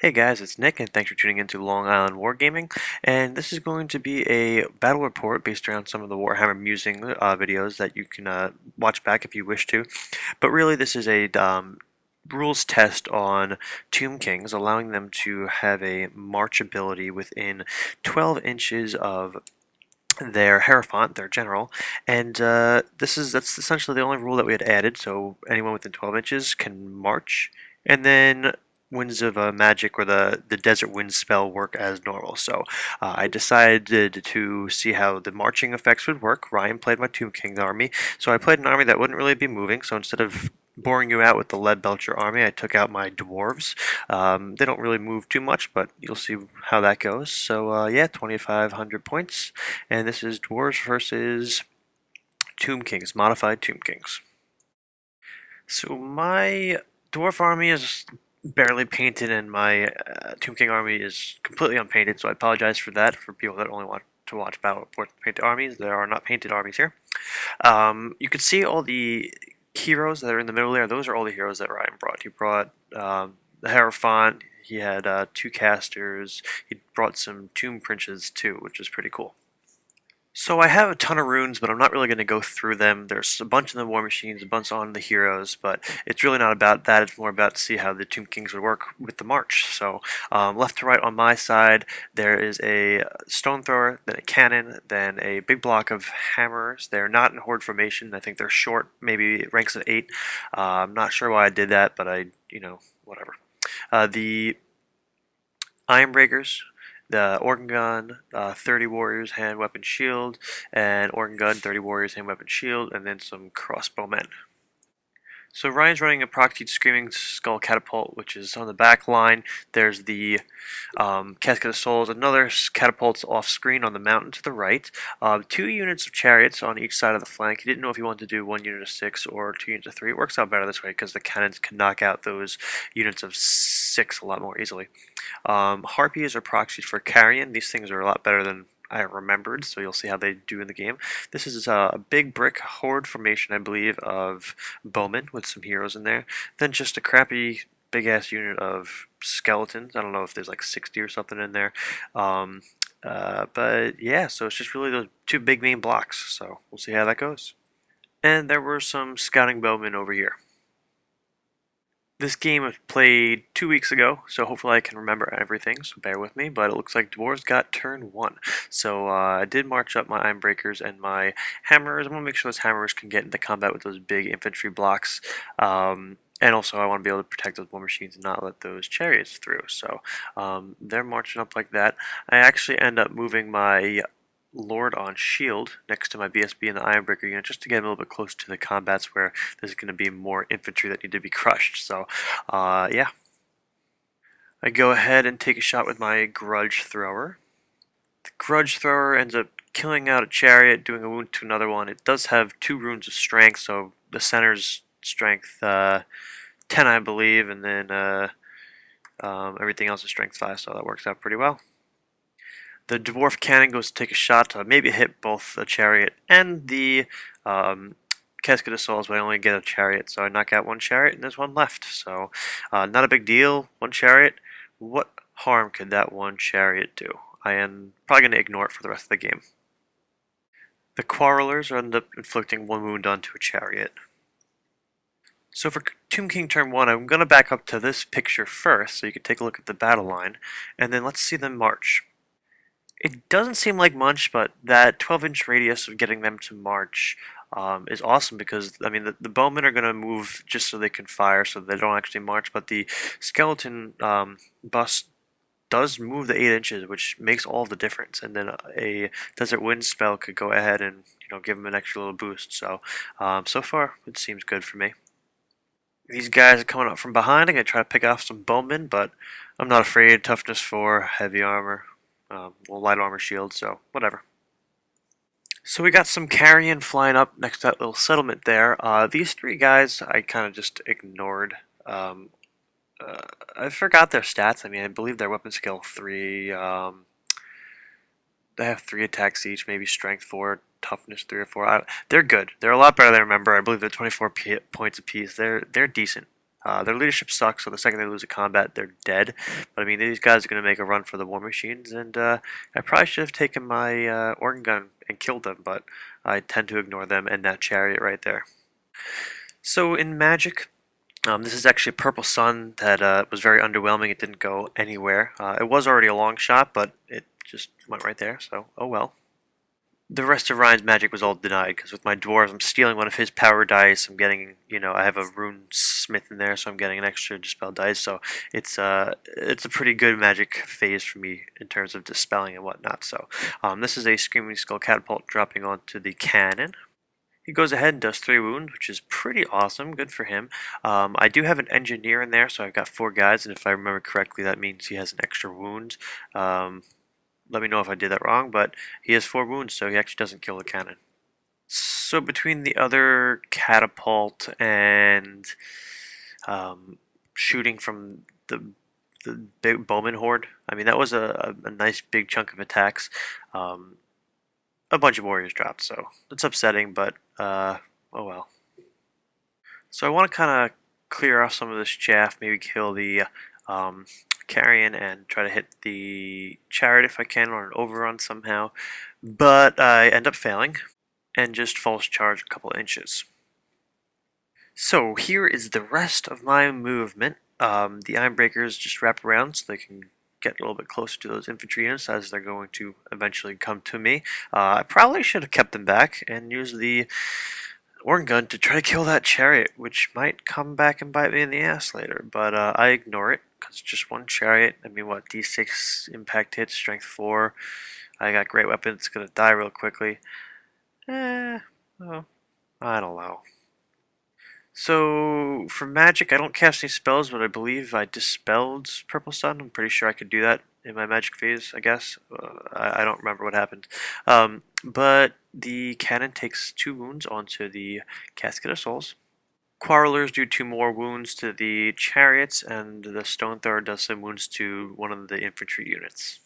Hey guys, it's Nick, and thanks for tuning into Long Island Wargaming. And this is going to be a battle report based around some of the Warhammer Musing videos that you can watch back if you wish to. But really, this is a rules test on Tomb Kings, allowing them to have a march ability within 12 inches of their Hierophant, their general, and that's essentially the only rule that we had added. So anyone within 12 inches can march, and then Winds of Magic or the Desert Wind spell work as normal. So I decided to see how the marching effects would work. Ryan played my Tomb King army, so I played an army that wouldn't really be moving. So instead of boring you out with the Lead Belcher army, I took out my Dwarves. They don't really move too much, but you'll see how that goes. So yeah, 2,500 points. And this is Dwarves versus Tomb Kings, modified Tomb Kings. So my Dwarf army is barely painted, and my Tomb King army is completely unpainted. So I apologize for that for people that only want to watch Battle Report painted armies. There are not painted armies here. You can see all the heroes that are in the middle there. Those are all the heroes that Ryan brought. He brought the Hierophant. He had two casters. He brought some Tomb Princes too, which is pretty cool. So I have a ton of runes, but I'm not really going to go through them. There's a bunch in the war machines, a bunch on the heroes, but it's really not about that. It's more about to see how the Tomb Kings would work with the march. So left to right on my side, there is a stone thrower, then a cannon, then a big block of hammers. They're not in horde formation. I think they're short, maybe ranks of 8. I'm not sure why I did that, but whatever. The Ironbreakers, the organ gun, 30 warriors, hand, weapon, shield, and organ gun, 30 warriors, hand, weapon, shield, and then some crossbowmen. So Ryan's running a proxied Screaming Skull Catapult, which is on the back line. There's the Casket of Souls, another catapult's off screen on the mountain to the right. 2 units of chariots on each side of the flank. He didn't know if he wanted to do 1 unit of 6 or 2 units of 3. It works out better this way because the cannons can knock out those units of 6 a lot more easily. Harpies are proxied for carrion. These things are a lot better than I remembered, so you'll see how they do in the game. This is a big brick horde formation, I believe, of bowmen with some heroes in there. Then just a crappy big-ass unit of skeletons. I don't know if there's like 60 or something in there. But yeah, so it's just really those two big main blocks, so we'll see how that goes. And there were some scouting bowmen over here. This game was played 2 weeks ago, so hopefully I can remember everything, so bear with me, but it looks like Dwarves got turn 1. So I did march up my Ironbreakers and my Hammers. I want to make sure those Hammers can get into combat with those big infantry blocks. And also I want to be able to protect those war machines and not let those chariots through. So they're marching up like that. I actually end up moving my Lord on shield next to my BSB and the Ironbreaker unit just to get a little bit closer to the combats where there's going to be more infantry that need to be crushed. So, yeah. I go ahead and take a shot with my Grudge Thrower. The Grudge Thrower ends up killing out a chariot, doing a wound to another one. It does have 2 runes of strength, so the center's strength 10, I believe, and then everything else is strength 5, so that works out pretty well. The Dwarf Cannon goes to take a shot to maybe hit both the chariot and the Casket of Souls, but I only get a chariot, so I knock out one chariot and there's one left. So not a big deal. One chariot. What harm could that one chariot do? I am probably going to ignore it for the rest of the game. The Quarrelers end up inflicting 1 wound onto a chariot. So for Tomb King turn 1, I'm going to back up to this picture first so you can take a look at the battle line, and then let's see them march. It doesn't seem like much, but that 12-inch radius of getting them to march is awesome because, I mean, the bowmen are going to move just so they can fire, so they don't actually march, but the skeleton bust does move the 8 inches, which makes all the difference, and then a Desert Wind spell could go ahead and give them an extra little boost. So, so far, it seems good for me. These guys are coming up from behind. I'm going to try to pick off some bowmen, but I'm not afraid. Toughness 4, heavy armor. Well, light armor shield, so whatever. So we got some carrion flying up next to that little settlement there. These 3 guys I kind of just ignored. I forgot their stats. I mean, I believe their weapon skill 3. They have 3 attacks each, maybe strength 4, toughness 3 or 4. They're good. They're a lot better than I remember. I believe they're 24 points apiece. They're decent. Their leadership sucks, so the second they lose a combat, they're dead. But I mean, these guys are going to make a run for the war machines, and I probably should have taken my organ gun and killed them, but I tend to ignore them and that chariot right there. So in Magic, this is actually a Purple Sun that was very underwhelming. It didn't go anywhere. It was already a long shot, but it just went right there, so oh well. The rest of Ryan's magic was all denied because with my dwarves, I'm stealing one of his power dice. I'm getting, I have a rune smith in there, so I'm getting an extra dispel dice. So it's a pretty good magic phase for me in terms of dispelling and whatnot. So this is a Screaming Skull catapult dropping onto the cannon. He goes ahead and does 3 wounds, which is pretty awesome. Good for him. I do have an engineer in there, so I've got 4 guys, and if I remember correctly, that means he has an extra wound. Let me know if I did that wrong, but he has 4 wounds, so he actually doesn't kill the cannon. So between the other catapult and shooting from the big bowman horde, I mean that was a nice big chunk of attacks. A bunch of warriors dropped, so it's upsetting, but oh well. So I want to kind of clear off some of this chaff, maybe kill the carrion and try to hit the chariot if I can on an overrun somehow, but I end up failing and just false charge a couple inches. So here is the rest of my movement. The Ironbreakers just wrap around so they can get a little bit closer to those infantry units as they're going to eventually come to me. I probably should have kept them back and used the organ gun to try to kill that chariot, which might come back and bite me in the ass later, but I ignore it because it's just one chariot. I mean, what, d6 impact hits, strength 4. I got great weapons, it's going to die real quickly. Well, I don't know. So, for magic, I don't cast any spells, but I believe I dispelled Purple Sun. I'm pretty sure I could do that in my magic phase, I guess. I don't remember what happened. But the cannon takes 2 wounds onto the Casket of Souls. Quarrelers do 2 more wounds to the chariots, and the Stone Thrower does some wounds to one of the infantry units.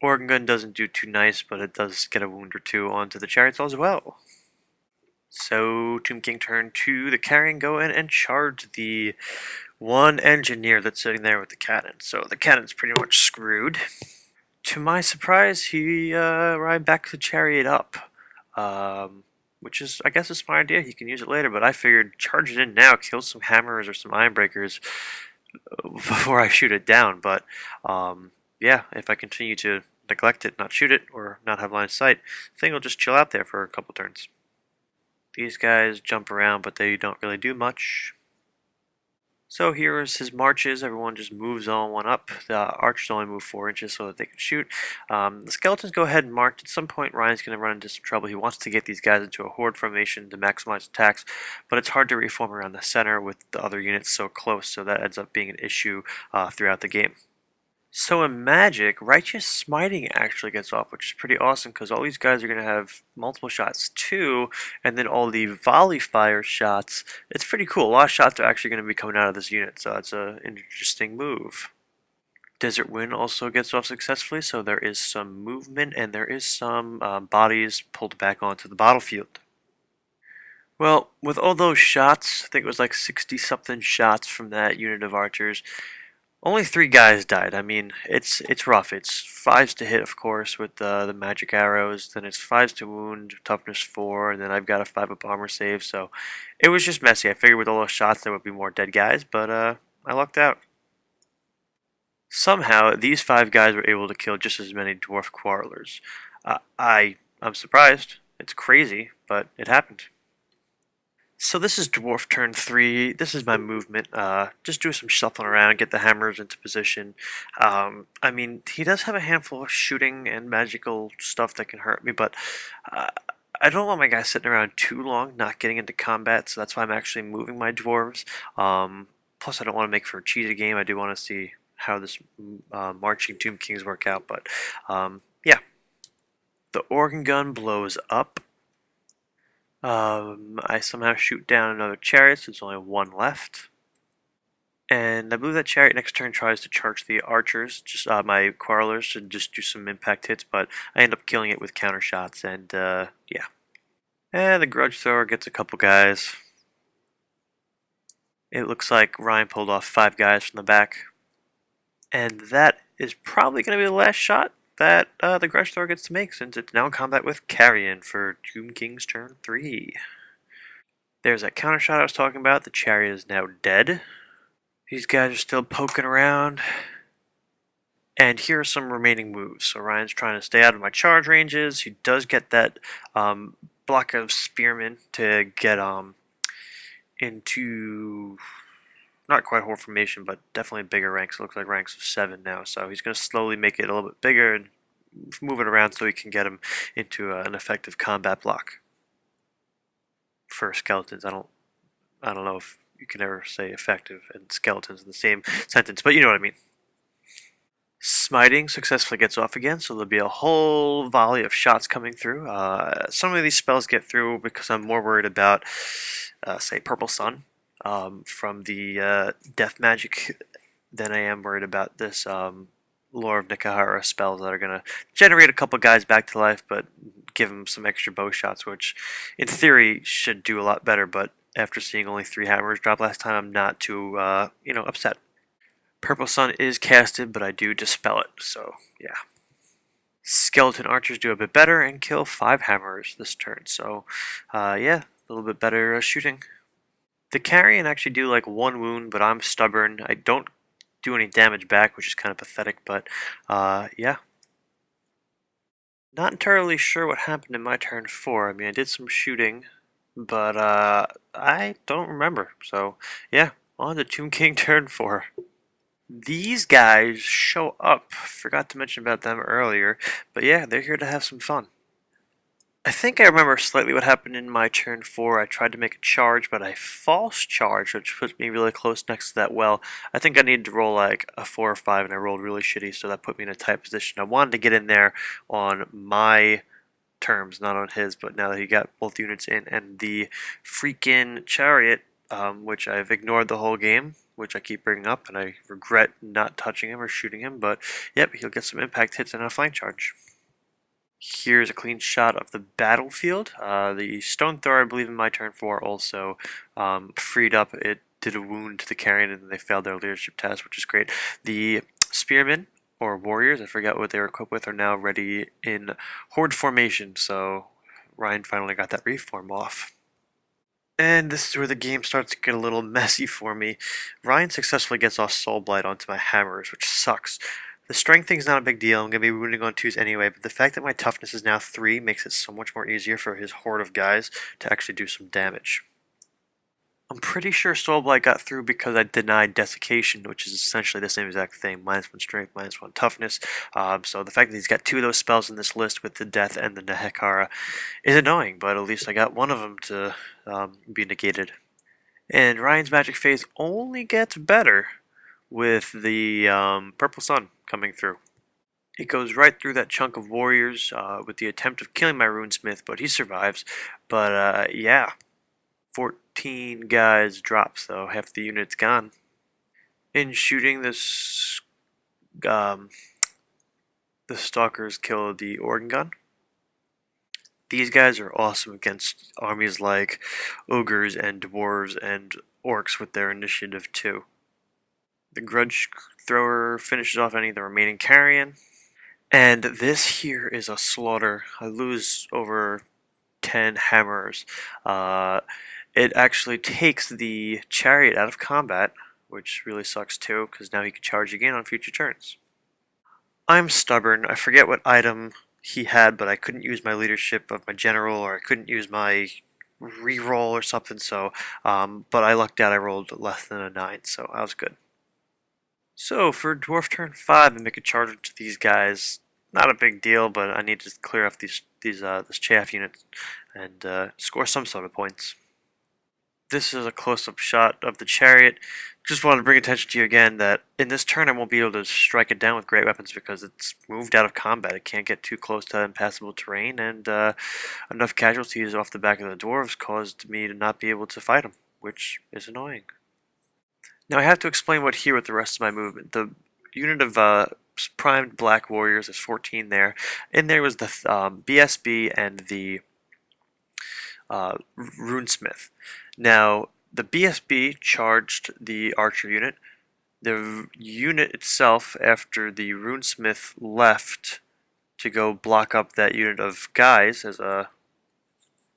Organ Gun doesn't do too nice, but it does get a wound or 2 onto the chariots as well. So, Tomb King turn 2, the carrion go in and charge the one engineer that's sitting there with the cannon. So the cannon's pretty much screwed. To my surprise, he ride back the chariot up, which is, I guess, a smart idea. He can use it later, but I figured charge it in now, kill some hammers or some ironbreakers before I shoot it down. But yeah, if I continue to neglect it, not shoot it, or not have line of sight, the thing will just chill out there for a couple turns. These guys jump around, but they don't really do much. So here's his marches. Everyone just moves on one up. The archers only move 4 inches so that they can shoot. The skeletons go ahead and march. At some point, Ryan's going to run into some trouble. He wants to get these guys into a horde formation to maximize attacks, but it's hard to reform around the center with the other units so close, so that ends up being an issue throughout the game. So in Magic, Righteous Smiting actually gets off, which is pretty awesome because all these guys are going to have multiple shots too, and then all the volley fire shots. It's pretty cool. A lot of shots are actually going to be coming out of this unit, so that's an interesting move. Desert Wind also gets off successfully, so there is some movement and there is some bodies pulled back onto the battlefield. Well, with all those shots, I think it was like 60-something shots from that unit of archers, only 3 guys died. I mean, it's rough. It's 5s to hit, of course, with the magic arrows. Then it's 5s to wound, toughness 4, and then I've got a 5-up armor save. So it was just messy. I figured with all those shots there would be more dead guys, but I lucked out. Somehow, these 5 guys were able to kill just as many dwarf quarrelers. I'm surprised. It's crazy, but it happened. So this is Dwarf turn 3. This is my movement. Just do some shuffling around, get the hammers into position. I mean, he does have a handful of shooting and magical stuff that can hurt me, but I don't want my guys sitting around too long, not getting into combat, so that's why I'm actually moving my dwarves. Plus, I don't want to make for a cheated game. I do want to see how this marching Tomb Kings work out, but yeah. The organ gun blows up. I somehow shoot down another chariot, so there's only 1 left. And I believe that chariot next turn tries to charge the archers, just my quarrelers, to just do some impact hits, but I end up killing it with counter shots, and yeah. And the grudge thrower gets a couple guys. It looks like Ryan pulled off 5 guys from the back. And that is probably going to be the last shot that the Grudge Thrower gets to make, since it's now in combat with Carrion for Tomb King's turn 3. There's that counter shot I was talking about. The Chariot is now dead. These guys are still poking around. And here are some remaining moves. So Ryan's trying to stay out of my charge ranges. He does get that block of Spearmen to get into not quite horde formation, but definitely bigger ranks. It looks like ranks of 7 now. So he's going to slowly make it a little bit bigger and move it around so he can get him into an effective combat block. For skeletons, I don't know if you can ever say effective and skeletons in the same sentence, but you know what I mean. Smiting successfully gets off again, so there'll be a whole volley of shots coming through. Some of these spells get through because I'm more worried about, say, Purple Sun from the Death Magic than I am worried about this Lore of Nikahara spells that are going to generate a couple guys back to life, but give them some extra bow shots, which in theory should do a lot better, but after seeing only 3 hammers drop last time, I'm not too, upset. Purple Sun is casted, but I do dispel it, so yeah. Skeleton archers do a bit better and kill 5 hammers this turn, so yeah, a little bit better shooting. The carrion actually do like 1 wound, but I'm stubborn. I don't do any damage back, which is kind of pathetic, but yeah. Not entirely sure what happened in my turn 4. I mean, I did some shooting, but I don't remember. So yeah, on to Tomb King turn 4. These guys show up. Forgot to mention about them earlier, but yeah, they're here to have some fun. I think I remember slightly what happened in my turn 4. I tried to make a charge, but I false charged, which put me really close next to that well. I think I needed to roll like a 4 or 5, and I rolled really shitty, so that put me in a tight position. I wanted to get in there on my terms, not on his, but now that he got both units in, and the freaking Chariot, which I've ignored the whole game, which I keep bringing up, and I regret not touching him or shooting him, but yep, he'll get some impact hits and a flank charge. Here's a clean shot of the battlefield. The Stone Thrower, I believe in my turn 4, also freed up. It did a wound to the carrion, and they failed their leadership test, which is great. The Spearmen, or Warriors, I forgot what they were equipped with, are now ready in Horde formation, so Ryan finally got that reform off. And this is where the game starts to get a little messy for me. Ryan successfully gets off Soul Blight onto my hammers, which sucks. The strength thing's not a big deal, I'm going to be wounding on 2s anyway, but the fact that my toughness is now 3 makes it so much more easier for his horde of guys to actually do some damage. I'm pretty sure Soul Blight got through because I denied Desiccation, which is essentially the same exact thing. -1 strength, -1 toughness. So the fact that he's got 2 of those spells in this list with the Death and the Nehekara is annoying, but at least I got one of them to be negated. And Ryan's Magic Phase only gets better with the Purple Sun coming through. It goes right through that chunk of warriors with the attempt of killing my Runesmith, but he survives. But yeah, 14 guys drop, so half the unit's gone. In shooting, this the stalkers kill the organ gun. These guys are awesome against armies like ogres and dwarves and orcs with their initiative too. The Grudge Thrower finishes off any of the remaining carrion. And this here is a slaughter. I lose over 10 hammers. It actually takes the Chariot out of combat, which really sucks too, because now he can charge again on future turns. I'm stubborn. I forget what item he had, but I couldn't use my leadership of my general, or I couldn't use my reroll or something, so, but I lucked out. I rolled less than a 9, so I was good. So for Dwarf turn 5, I make a charge to these guys. Not a big deal, but I need to clear off this chaff unit and score some sort of points. This is a close-up shot of the Chariot. Just wanted to bring attention to you again that in this turn I won't be able to strike it down with great weapons because it's moved out of combat. It can't get too close to impassable terrain, and enough casualties off the back of the Dwarves caused me to not be able to fight them, which is annoying. Now I have to explain what here with the rest of my movement. The unit of primed black warriors is 14 there. In there was the BSB and the Runesmith. Now the BSB charged the archer unit. The unit itself, after the runesmith left to go block up that unit of guys as a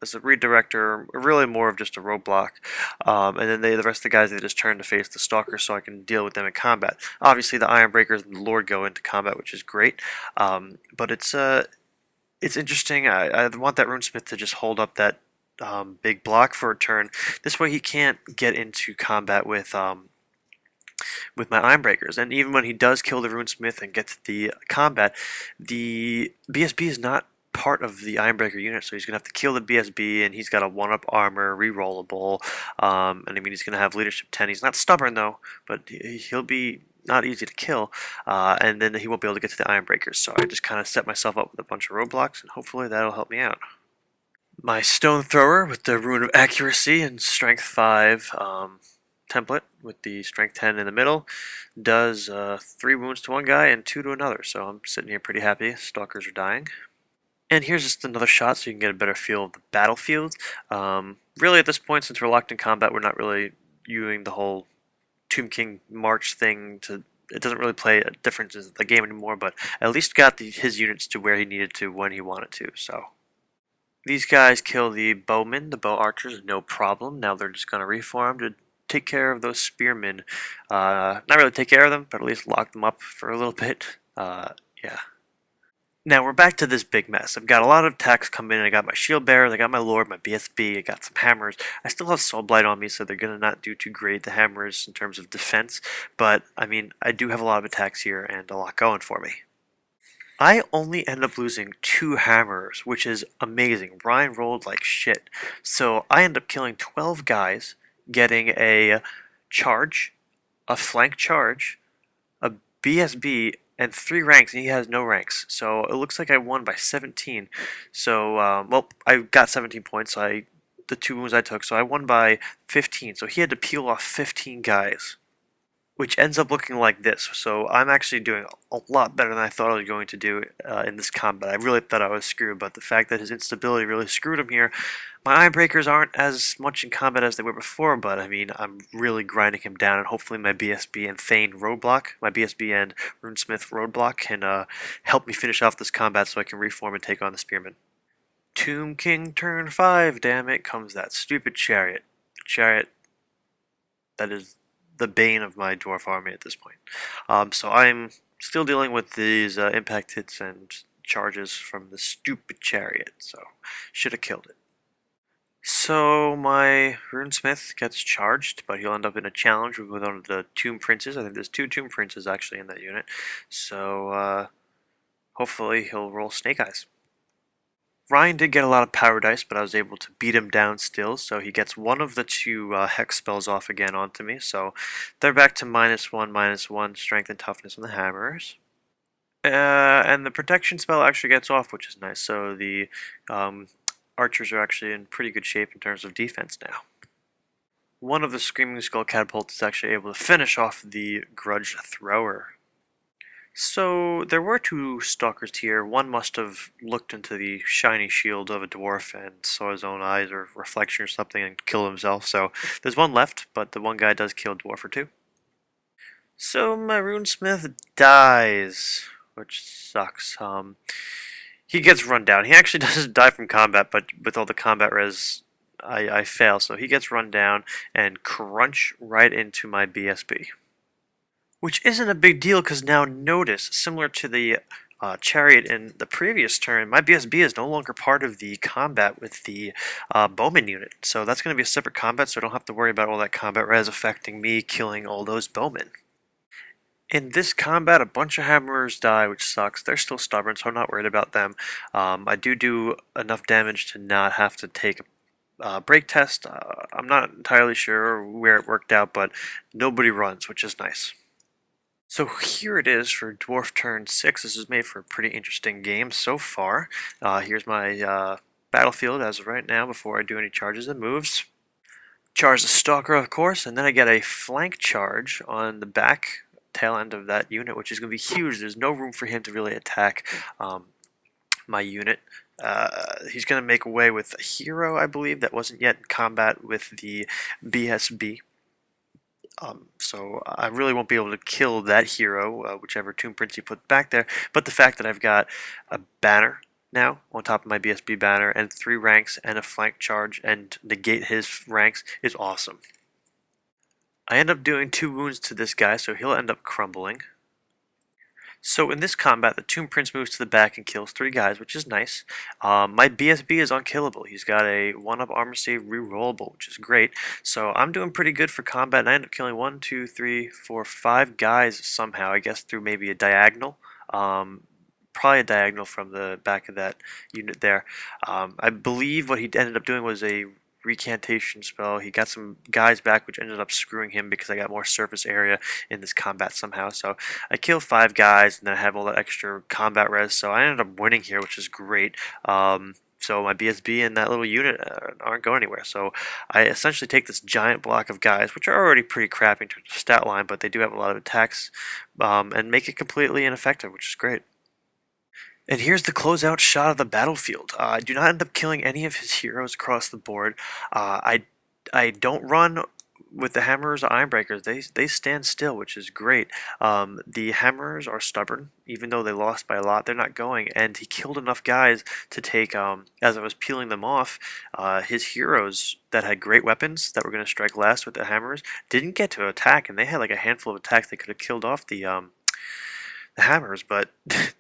redirector, really more of just a roadblock. And then the rest of the guys, they just turn to face the stalkers so I can deal with them in combat. Obviously, the Ironbreakers and the Lord go into combat, which is great. But it's interesting. I want that runesmith to just hold up that big block for a turn. This way, he can't get into combat with my Ironbreakers. And even when he does kill the runesmith and gets the combat, the BSB is not part of the Ironbreaker unit, so he's gonna have to kill the BSB, and he's got a 1-up armor, rerollable, and I mean he's gonna have leadership 10. He's not stubborn though, but he'll be not easy to kill, and then he won't be able to get to the Ironbreakers. So I just kind of set myself up with a bunch of roadblocks, and hopefully that'll help me out. My stone thrower with the rune of accuracy and strength 5 template with the strength 10 in the middle does 3 wounds to one guy and 2 to another, so I'm sitting here pretty happy. Stalkers are dying. And here's just another shot so you can get a better feel of the battlefield. Really at this point, since we're locked in combat, we're not really using the whole Tomb King March thing to... It doesn't really play a difference in the game anymore, but at least got his units to where he needed to when he wanted to, so... These guys kill the bowmen, the bow archers, no problem. Now they're just going to reform to take care of those spearmen. Not really take care of them, but at least lock them up for a little bit. Yeah. Now we're back to this big mess. I've got a lot of attacks coming in. I got my shield bearers, I got my lord, my BSB, I got some hammers. I still have soul blight on me, so they're gonna not do too great, the hammers, in terms of defense. But I mean, I do have a lot of attacks here and a lot going for me. I only end up losing 2 hammers, which is amazing. Ryan rolled like shit. So I end up killing 12 guys, getting a charge, a flank charge, a BSB, and 3 ranks, and he has no ranks. So it looks like I won by 17. So, well, I got 17 points, so the 2 wounds I took, so I won by 15. So he had to peel off 15 guys, which ends up looking like this. So I'm actually doing a lot better than I thought I was going to do in this combat. I really thought I was screwed, but the fact that his instability really screwed him here. My Ironbreakers aren't as much in combat as they were before, but I mean, I'm really grinding him down, and hopefully my BSB and Thane roadblock, my BSB and Runesmith roadblock can help me finish off this combat so I can reform and take on the Spearman. Tomb King turn 5, damn it, comes that stupid chariot. Chariot that is the bane of my dwarf army at this point. So I'm still dealing with these impact hits and charges from the stupid chariot, so should have killed it. So my runesmith gets charged, but he'll end up in a challenge with one of the tomb princes. I think there's 2 tomb princes actually in that unit, so hopefully he'll roll snake eyes. Ryan did get a lot of power dice, but I was able to beat him down still, so he gets one of the 2 hex spells off again onto me, so they're back to -1/-1 strength and toughness on the hammers. And the protection spell actually gets off, which is nice, so the archers are actually in pretty good shape in terms of defense now. One of the Screaming Skull catapults is actually able to finish off the Grudge Thrower. So there were 2 stalkers here. One must have looked into the shiny shield of a dwarf and saw his own eyes or reflection or something and killed himself. So there's 1 left, but the one guy does kill a dwarf or 2. So my runesmith dies, which sucks. He gets run down. He actually doesn't die from combat, but with all the combat res, I fail. So he gets run down and crunch right into my BSB. Which isn't a big deal because now notice, similar to the chariot in the previous turn, my BSB is no longer part of the combat with the bowman unit. So that's going to be a separate combat, so I don't have to worry about all that combat res affecting me killing all those bowmen. In this combat, a bunch of hammerers die, which sucks. They're still stubborn, so I'm not worried about them. I do enough damage to not have to take a break test. I'm not entirely sure where it worked out, but nobody runs, which is nice. So here it is for Dwarf turn 6. This is made for a pretty interesting game so far. Here's my battlefield as of right now before I do any charges and moves. Charge the Stalker, of course, and then I get a flank charge on the back tail end of that unit, which is going to be huge. There's no room for him to really attack my unit. He's going to make away with a hero, I believe, that wasn't yet in combat with the BSB. So I really won't be able to kill that hero, whichever Tomb Prince he put back there. But the fact that I've got a banner now on top of my BSB banner and 3 ranks and a flank charge and negate his ranks is awesome. I end up doing 2 wounds to this guy, so he'll end up crumbling. So in this combat, the Tomb Prince moves to the back and kills 3 guys, which is nice. My BSB is unkillable. He's got a 1-up armor save rerollable, which is great. So I'm doing pretty good for combat, and I end up killing 1, 2, 3, 4, 5 guys somehow, I guess through maybe a diagonal. Probably a diagonal from the back of that unit there. I believe what he ended up doing was a recantation spell. He got some guys back, which ended up screwing him because I got more surface area in this combat somehow. So I killed 5 guys, and then I have all that extra combat res. So I ended up winning here, which is great. So my BSB and that little unit aren't going anywhere. So I essentially take this giant block of guys, which are already pretty crappy in terms of stat line, but they do have a lot of attacks, and make it completely ineffective, which is great. And here's the closeout shot of the battlefield. I do not end up killing any of his heroes across the board. I don't run with the Hammerers or Ironbreakers. They stand still, which is great. The Hammerers are stubborn, even though they lost by a lot. They're not going, and he killed enough guys to take. As I was peeling them off, his heroes that had great weapons that were going to strike last with the Hammerers didn't get to attack, and they had like a handful of attacks they could have killed off the hammers, but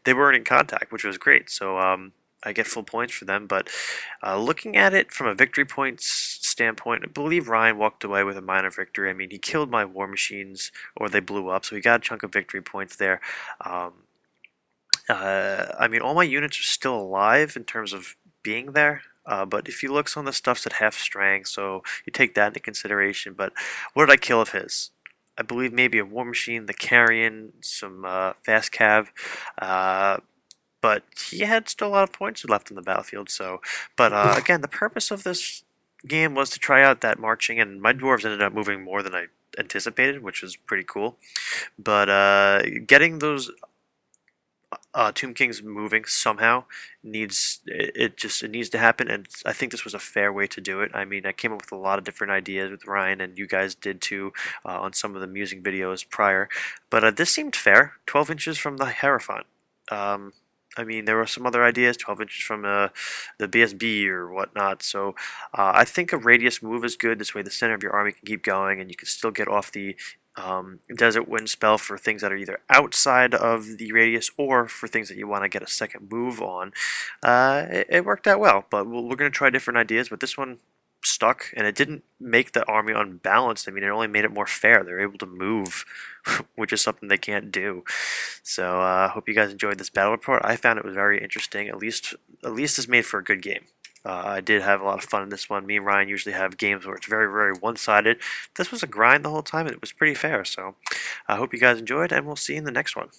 they weren't in contact, which was great. So I get full points for them. But looking at it from a victory points standpoint, I believe Ryan walked away with a minor victory. I mean, he killed my war machines, or they blew up, so he got a chunk of victory points there. I mean, all my units are still alive in terms of being there. But if you look, some of the stuff's at half strength, so you take that into consideration. But what did I kill of his? I believe maybe a war machine, the carrion, some fast cav, but he had still a lot of points left on the battlefield. So, but again, the purpose of this game was to try out that marching, and my dwarves ended up moving more than I anticipated, which was pretty cool. But getting those Tomb Kings moving somehow it needs to happen, and I think this was a fair way to do it. I mean, I came up with a lot of different ideas with Ryan, and you guys did too on some of the musing videos prior, but this seemed fair. 12 inches from the Hierophant. I mean, there were some other ideas, 12 inches from the BSB or whatnot. So I think a radius move is good. This way, the center of your army can keep going, and you can still get off the Desert Wind spell for things that are either outside of the radius or for things that you want to get a second move on. It worked out well, but we're going to try different ideas. But this one stuck, and it didn't make the army unbalanced. I mean, it only made it more fair. They're able to move, which is something they can't do. So I hope you guys enjoyed this battle report. I found it was very interesting. At least it's made for a good game. I did have a lot of fun in this one. Me and Ryan usually have games where it's very, very one-sided. This was a grind the whole time, and it was pretty fair. So I hope you guys enjoyed, and we'll see you in the next one.